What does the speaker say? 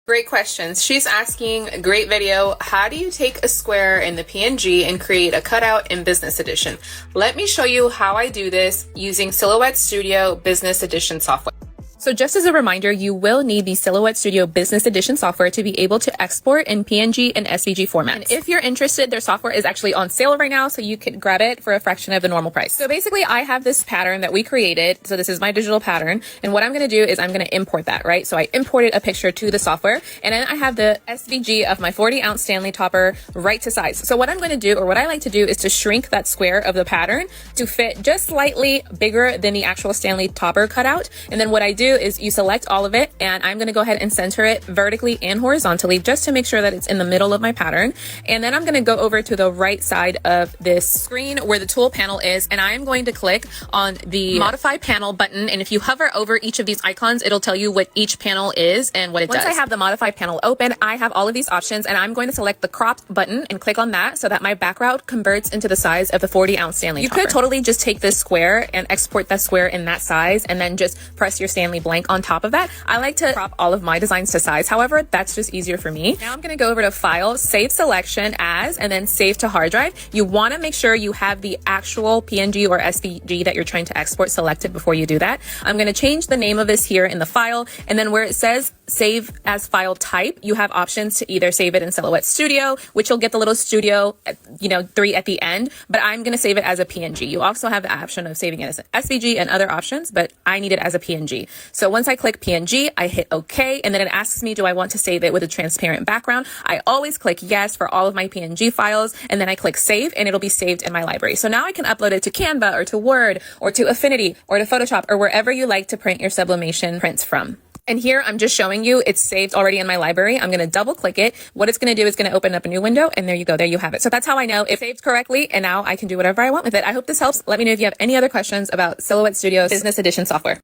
Great questions. She's asking, great video, how do you take a square in the PNG and create a cutout in Business Edition? Let me show you how I do this using Silhouette Studio Business Edition software. So just as a reminder, you will need the Silhouette Studio Business Edition software to be able to export in PNG and SVG formats. And if you're interested, their software is actually on sale right now, so you can grab it for a fraction of the normal price. So basically, I have this pattern that we created. So this is my digital pattern. And what I'm going to do is I'm going to import that, right? So I imported a picture to the software, and then I have the SVG of my 40-ounce Stanley topper right to size. So what I'm going to do, or what I like to do, is to shrink that square of the pattern to fit just slightly bigger than the actual Stanley topper cutout. And then what I do is you select all of it, and I'm going to go ahead and center it vertically and horizontally just to make sure that it's in the middle of my pattern. And then I'm going to go over to the right side of this screen where the tool panel is, and I am going to click on the modify panel button. And if you hover over each of these icons, it'll tell you what each panel is and what it does. Once I have the modify panel open, I have all of these options, and I'm going to select the cropped button and click on that so that my background converts into the size of the 40-ounce Stanley topper. You could totally just take this square and export that square in that size and then just press your Stanley blank on top of that. I like to crop all of my designs to size. However, that's just easier for me. Now I'm going to go over to File, Save Selection As, and then Save to Hard Drive. You want to make sure you have the actual PNG or SVG that you're trying to export selected before you do that. I'm going to change the name of this here in the file, and then where it says Save as File Type, you have options to either save it in Silhouette Studio, which you'll get the little Studio, 3 at the end, but I'm going to save it as a PNG. You also have the option of saving it as an SVG and other options, but I need it as a PNG. So once I click PNG, I hit OK, and then it asks me, do I want to save it with a transparent background? I always click yes for all of my PNG files, and then I click save, and it'll be saved in my library. So now I can upload it to Canva or to Word or to Affinity or to Photoshop or wherever you like to print your sublimation prints from. And here I'm just showing you it's saved already in my library. I'm going to double click it. What it's going to do is going to open up a new window, and there you go. There you have it. So that's how I know it's saved correctly, and now I can do whatever I want with it. I hope this helps. Let me know if you have any other questions about Silhouette Studio's Business Edition software.